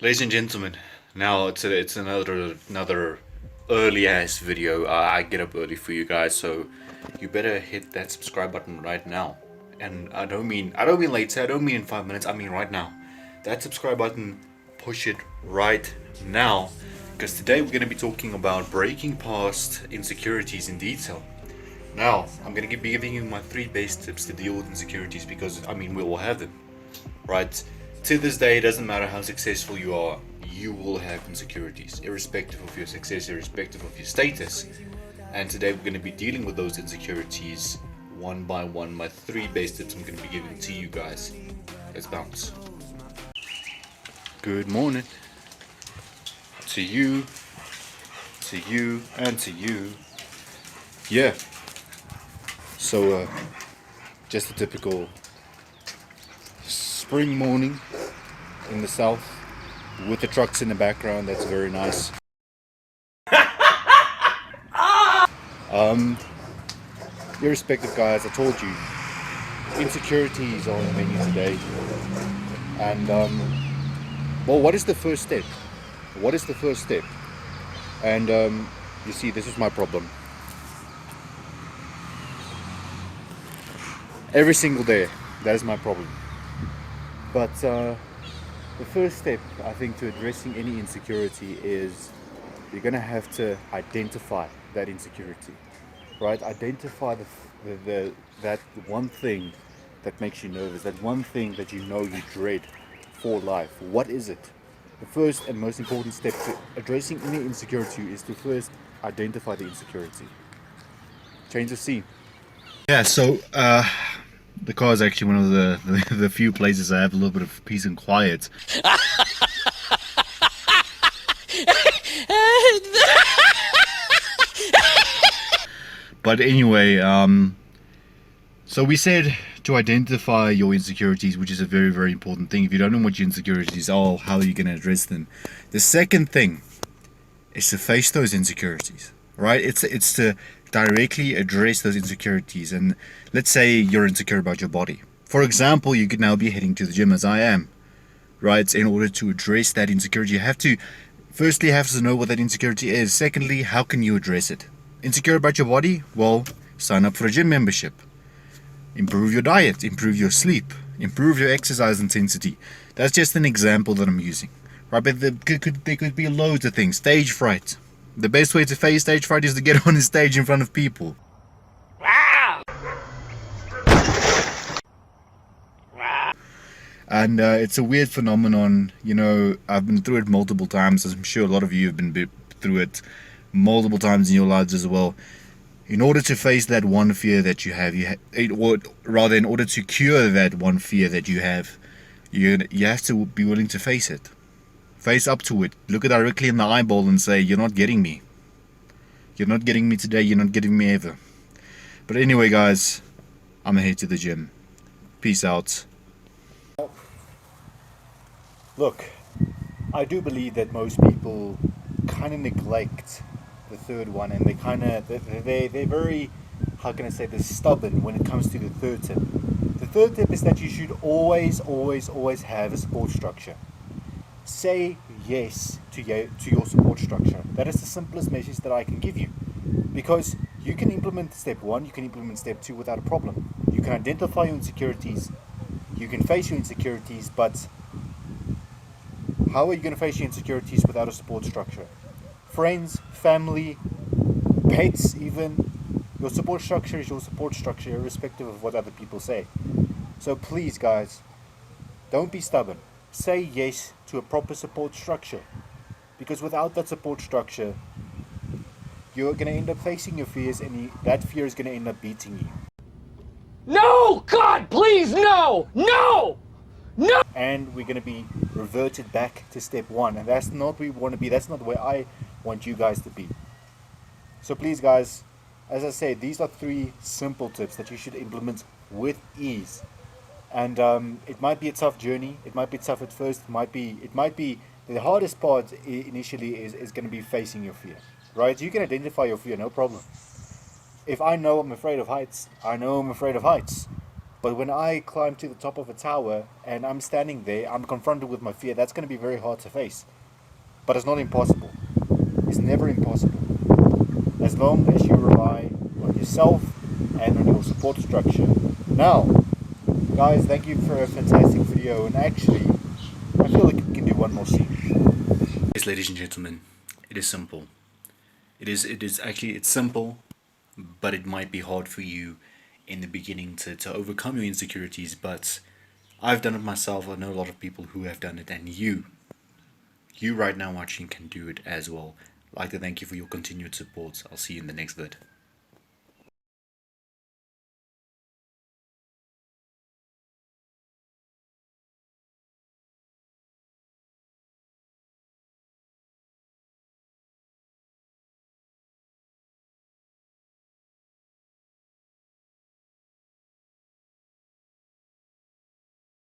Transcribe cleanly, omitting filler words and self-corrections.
Ladies and gentlemen, now it's another early ass video. I get up early for you guys, so you better hit that subscribe button right now. And I don't mean later. I don't mean in 5 minutes. I mean right now. That subscribe button, push it right now, because today we're gonna be talking about breaking past insecurities in detail. Now, I'm gonna be giving you my three base tips to deal with insecurities because we all have them, right? To this day, it doesn't matter how successful you are, you will have insecurities, irrespective of your success, irrespective of your status. And today we're going to be dealing with those insecurities one by one. My three base tips I'm going to be giving to you guys. Let's bounce. Good morning. To you, and to you. Yeah. So, just a typical spring morning in the south with the trucks in the background. That's very nice. Irrespective, guys, I told you insecurities are on the menu today. And well, what is the first step? And you see, this is my problem every single day. That is my problem. But the first step, I think, to addressing any insecurity is you're going to have to identify that insecurity, right? Identify that one thing that makes you nervous, that one thing that you know you dread for life. What is it? The first and most important step to addressing any insecurity is to first identify the insecurity. Change the scene. Yeah, so the car is actually one of the few places I have a little bit of peace and quiet. But anyway, so we said to identify your insecurities, which is a very, very important thing. If you don't know what your insecurities are, how are you going to address them? The second thing is to face those insecurities, right? It's to directly address those insecurities. And let's say you're insecure about your body. For example, you could now be heading to the gym, as I am, right? In order to address that insecurity, you have to firstly have to know what that insecurity is. Secondly, how can you address it? Insecure about your body? Well, sign up for a gym membership. Improve your diet, improve your sleep, improve your exercise intensity. That's just an example that I'm using, right? But there could be loads of things. Stage fright. The best way to face stage fright is to get on a stage in front of people. And it's a weird phenomenon. You know, I've been through it multiple times. I'm sure a lot of you have been through it multiple times in your lives as well. In order to face that one fear that you have, or rather, in order to cure that one fear that you have, you have to be willing to face it. Face up to it. Look it directly in the eyeball and say, "You're not getting me. You're not getting me today. You're not getting me ever." But anyway, guys, I'm gonna head to the gym. Peace out. Look, I do believe that most people kind of neglect the third one, and they're very, how can I say this, stubborn when it comes to the third tip. The third tip is that you should always have a support structure. Say yes to your support structure. That is the simplest message that I can give you, because you can implement step one, you can implement step two without a problem. You can identify your insecurities, you can face your insecurities, but how are you going to face your insecurities without a support structure? Friends, family, pets even. Your support structure is your support structure, irrespective of what other people say. So please, guys, don't be stubborn. Say yes to a proper support structure. Because without that support structure, you're going to end up facing your fears, and that fear is going to end up beating you. No! God, please, no! No! No! And we're going to be reverted back to step one. And that's not where we want to be. That's not where I want you guys to be. So please, guys, as I said, these are three simple tips that you should implement with ease. And it might be a tough journey. It might be tough at first. It might be the hardest part initially is going to be facing your fear, right? You can identify your fear, no problem. If I know I'm afraid of heights, I know I'm afraid of heights. But when I climb to the top of a tower and I'm standing there, I'm confronted with my fear. That's going to be very hard to face. But it's not impossible. It's never impossible. As long as you rely on yourself and on your support structure. Now, guys, thank you for a fantastic video. And actually, I feel like we can do one more scene. Yes, ladies and gentlemen, it is simple. It's simple, but it might be hard for you in the beginning to overcome your insecurities, but I've done it myself. I know a lot of people who have done it, and you right now watching can do it as well. I'd like to thank you for your continued support. I'll see you in the next vid.